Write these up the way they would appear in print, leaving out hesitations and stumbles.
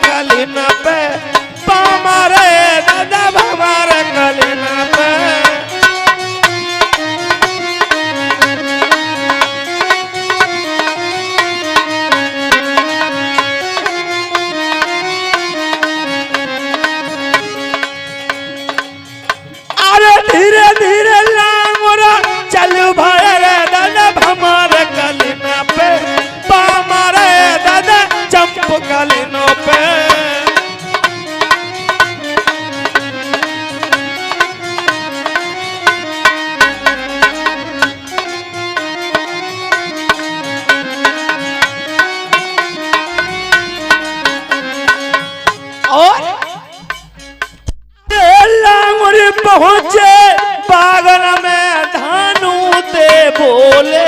कलीन पे पामारे दादा भमारे कलीन पे। अरे धीरे धीरे लांगोरा चलू भाई रे दादा भमारे कलीन पे पामारे दादा चंप कलीनों पे। और लांगुरी पहुंचे बागन में धानू दे बोले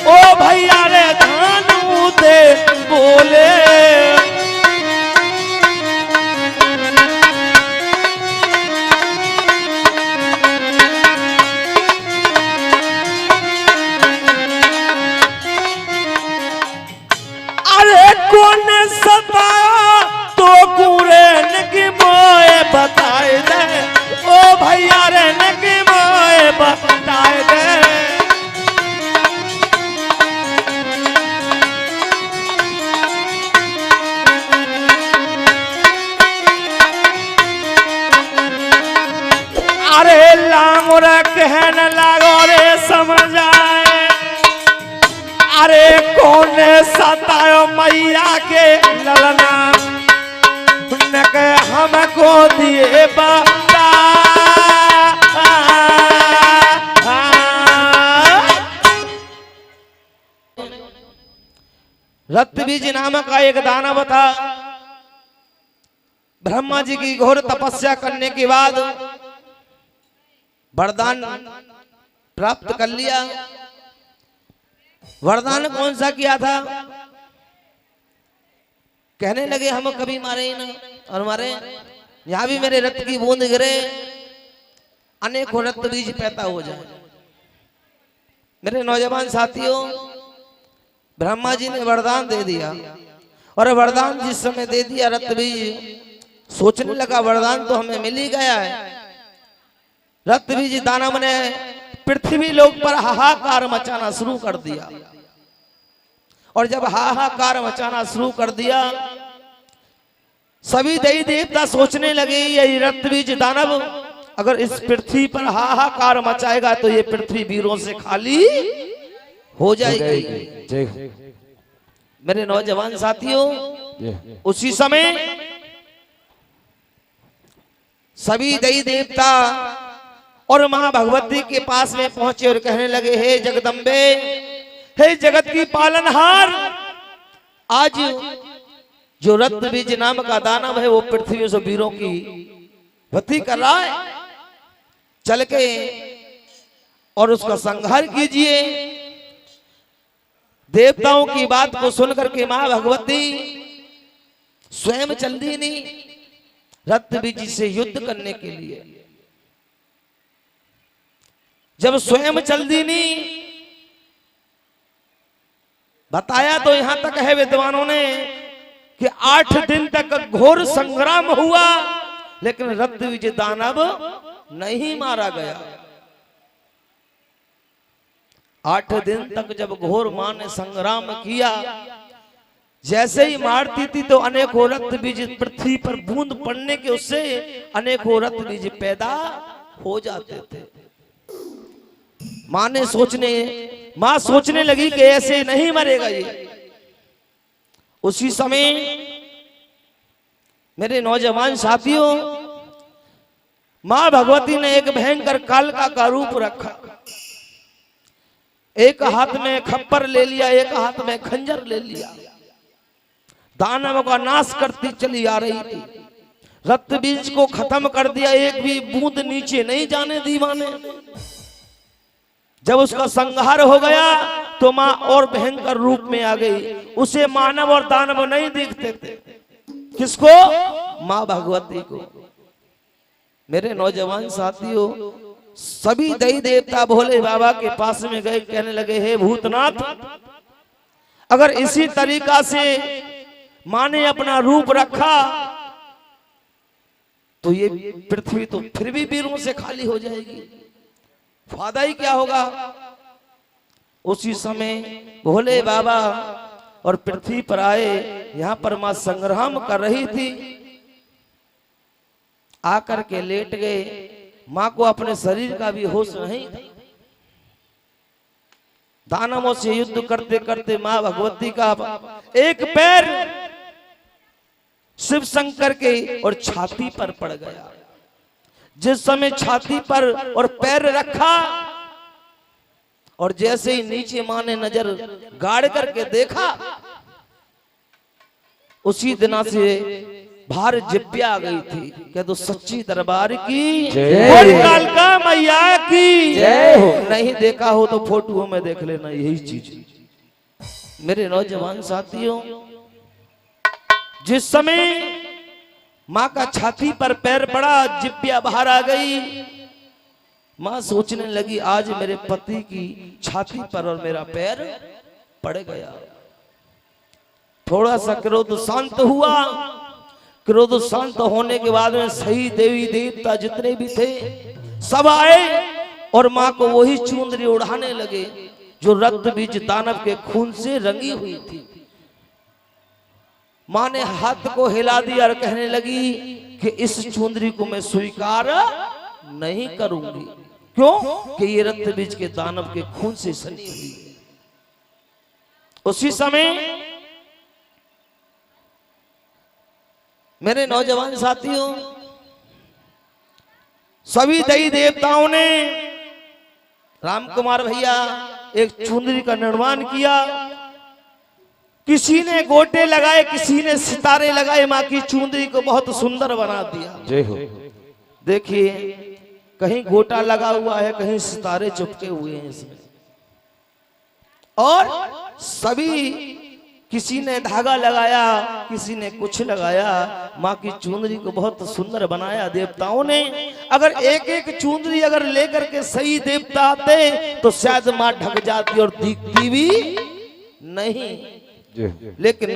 ओ भैया रे धानू दे बोले। अरे कौन सताया तो पूरे नकी मोए बताए दे ओ भैया रे नकी मोए बताए दे। अरे लांगोरा कहने लगो रे समझ आए अरे कौन सतायो मैया के ललना न के हमको दिए बता। रत्तबीज नामक का एक दानव था। ब्रह्मा जी की घोर तपस्या करने के बाद वरदान प्राप्त कर लिया। वरदान कौन सा किया था? कहने लगे हम कभी मारे ही ना और मारे यहां भी मेरे रक्त की बूंद गिरे अनेकों रक्त बीज पैदा हो जाए। मेरे नौजवान साथियों, ब्रह्मा जी ने वरदान दे दिया और वरदान जिस समय दे दिया रक्त बीज सोचने लगा वरदान तो हमें मिल ही गया है। रक्त बीज दानव ने पृथ्वी लोक पर हाहाकार मचाना शुरू कर दिया और जब हाहाकार मचाना शुरू कर दिया सभी देवी देवता सोचने लगे ये रक्त बीज दानव अगर इस पृथ्वी पर हाहाकार मचाएगा तो ये पृथ्वी वीरों से खाली हो जाएगी। मेरे नौजवान साथियों, उसी समय सभी देवी देवता और मां भगवती के पास में पहुंचे और कहने लगे हे जगदम्बे, हे जगत की पालनहार, आज जो रक्त बीज नाम का दानव है वो पृथ्वी से वीरों की भक्ति कर रहा है, चल के और उसका संहार कीजिए। देवताओं की बात को सुनकर के मां भगवती स्वयं चल दी नहीं रक्त बीज से युद्ध करने के लिए। जब स्वयं चल दी नहीं बताया तो यहां तक है विद्वानों ने कि 8 दिन तक घोर संग्राम हुआ लेकिन रक्त बीज दानव नहीं मारा गया। 8 दिन तक जब घोर मां ने संग्राम किया, जैसे ही मारती थी तो अनेकों रक्त बीज पृथ्वी पर बूंद पड़ने के उससे अनेकों रक्त बीज पैदा हो जाते थे। मां सोचने लगी कि ऐसे नहीं मरेगा ये। उसी समय मेरे नौजवान साथियों, मां भगवती ने एक भयंकर कालिका का रूप रखा। एक हाथ में खप्पर ले लिया, एक हाथ में खंजर ले लिया, दानवों का नाश करती चली आ रही थी। रक्त बीज को खत्म कर दिया, एक भी बूंद नीचे नहीं जाने दी मां ने। जब उसका संहार हो गया तो मां और भयंकर रूप में आ गई। उसे मानव और दानव नहीं दिखते थे। किसको? मां भगवती को। मेरे नौजवान साथियों, सभी देवी देवता भोले बाबा के पास में गए, कहने लगे हे भूतनाथ, अगर इसी तरीका से माँ ने अपना रूप रखा तो ये पृथ्वी तो फिर भी वीरों से खाली हो जाएगी, फायदा ही क्या होगा। उसी समय भोले बाबा और पृथ्वी पर आए, यहाँ पर मां संग्राम कर रही थी, आकर के लेट गए। मां को अपने शरीर का भी होश नहीं था। दानवों से युद्ध करते करते मां भगवती का एक पैर शिव शंकर के और छाती पर पड़ गया। जिस समय छाती पर और पैर रखा और जैसे ही नीचे मां ने नजर गाड़ करके देखा, उसी दिना से बाहर जिब्या आ गई थी। कह दो सच्ची दरबार की जय, कालका मैया की जय हो। नहीं देखा हो तो फोटो में देख लेना, यही चीज। मेरे नौजवान साथियों, जिस समय मां का छाती पर पैर पड़ा, जिब्या बाहर आ गई, मां सोचने लगी आज मेरे पति की छाती पर और मेरा पैर पड़ गया। थोड़ा सा क्रोध शांत हुआ। क्रोध शांत होने के बाद में सही देवी देवता जितने भी थे सब आए और मां को वही चुंदरी उड़ाने लगे जो रक्त बीज दानव के खून से रंगी हुई थी। मां ने हाथ को हिला दिया और कहने लगी कि इस चुंदरी को मैं स्वीकार नहीं करूंगी। क्यों? कि ये रक्त बीज के दानव के खून से सनी हुई। उसी समय मेरे नौजवान साथियों, सभी देवी देवताओं ने राम कुमार भैया एक चुंदरी का निर्माण किया। किसी ने गोटे लगाए, किसी ने सितारे लगाए, मां की चुंदरी को बहुत सुंदर बना दिया। जय हो। देखिए, कहीं गोटा लगा हुआ है, कहीं सितारे चिपके हुए हैं इसमें, और सभी किसी ने धागा लगाया, किसी ने कुछ लगाया। मां की चुंदरी को बहुत सुंदर बनाया देवताओं ने। अगर एक एक चुंदरी अगर लेकर के सही देवता आते तो शायद मां ढक जाती और दिखती भी नहीं। लेकिन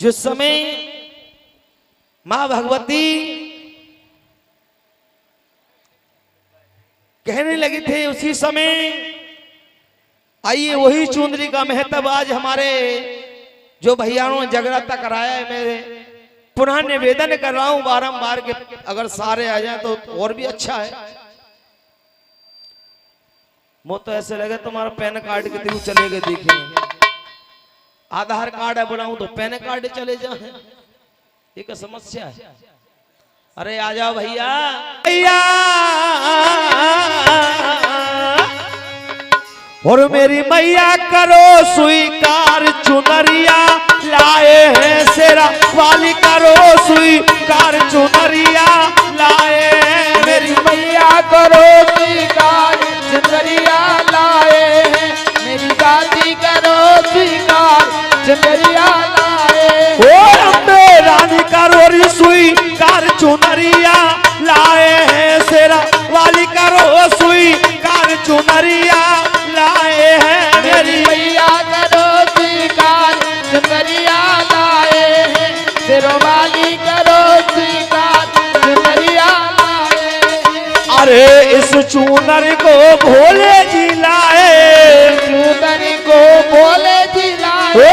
जिस समय मां भगवती कहने लगे थे, उसी समय आइए वही चुंदरी का महत्व आज हमारे जो भैयाओं ने जगराता कराया है, मैं पुनः निवेदन कर रहा हूं बारंबार के अगर सारे आ जाए तो और भी अच्छा है। मुझे तो ऐसे लगे तुम्हारा पैन कार्ड के थ्रू चले गए, देखे आधार कार्ड है बनाऊं तो पैन कार्ड चले जाए, ये क्या समस्या है। अरे आ जाओ भैया भैया, और मेरी मैया करो स्वीकार, चुनरिया लाए हैं शेरा वाली करो स्वीकार, चुनरिया लाए हैं। मेरी मैया करो स्वीकार, चुनरिया लाए हैं। मेरी दादी करो स्वीकार, चुनरिया लाए। ओ अम्बे रानी करो स्वीकार, चुनरिया लाए हैं शेरा वाली करो स्वीकार, चुनरिया लाए हैं। मेरी मैया करो स्वीकार, चुनरिया लाए हैं। शेरों वाली करो स्वीकार, चुनरिया लाए हैं। अरे इस चूनर को भोले जी लाए, चुनर को भोले जी लाए।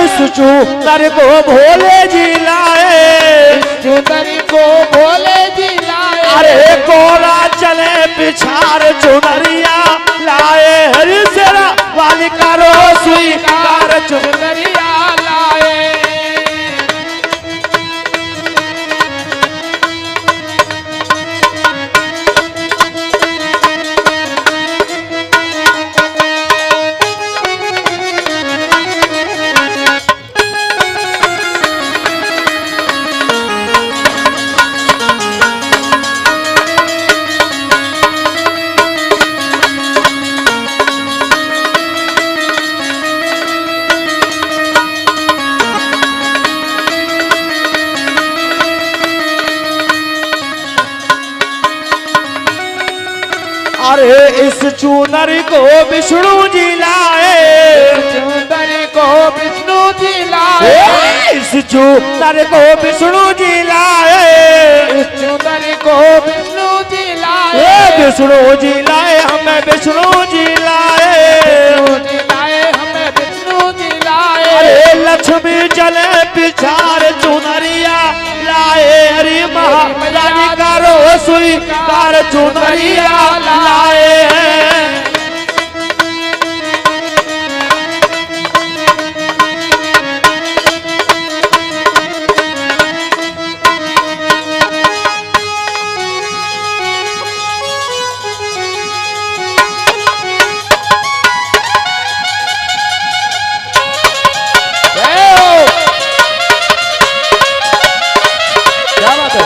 इस चूनर को भोले जी लाए, चुनर को भोले जी लाए। अरे कोला चले पिछाड़ चुनरिया लाए, हरि शेरा वाली करो स्वीकार, चुनरिया लाए। अरे इस चूनर को विष्णु जी लाए, चुनर को विष्णु जी लाए। इस चूनर को विष्णु जी लाए, इस चुनर को विष्णु जी लाए, विष्णु जी लाए हमें विष्णु जी लाए, विष्णु जी लाए हमें विष्णु जी लाए। अरे लक्ष्मी चले पिछार चुनरिया लाए, हरि महारानी का रोसुई कार चुनरिया लाए। क्या बात है?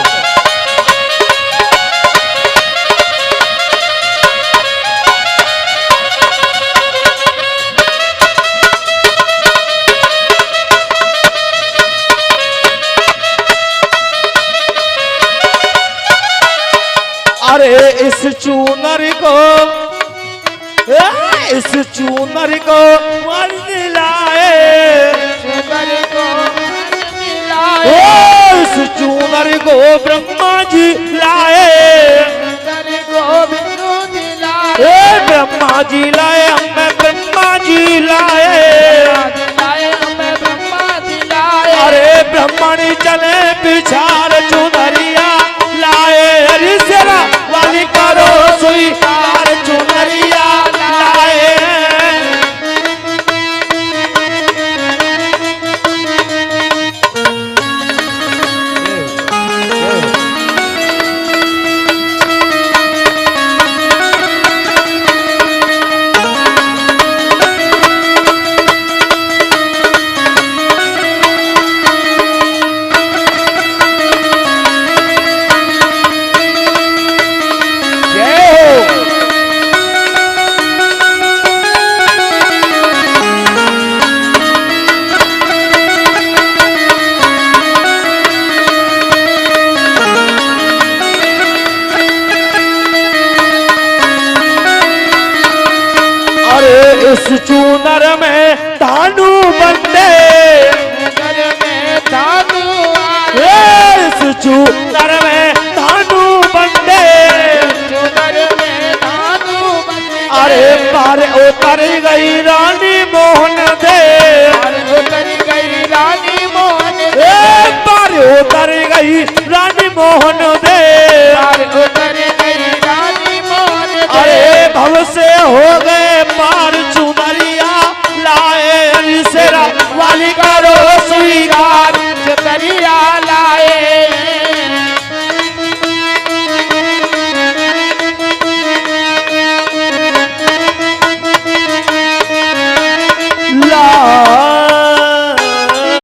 अरे इस चूनर को, इस चूनर को वर दिलाए, चुनर को ओ लाए, इस चूनर को ब्रह्मा जी लाए, चुनर को विष्णु जी लाए, ए ब्रह्मा जी लाए हमें ब्रह्मा जी लाए। लाए हमें ब्रह्मा जी लाए। अरे ब्रह्मणी चले पिछार चुनरिया लाए, हरि सेरा वाली करो सुई कार चुनरिया लाए। इस चूनर में तानू बंदे, चुनर में तानू आए, इस चूनर में तानू बंदे। चुनर में तानू बंदे। अरे पार उतर गई रानी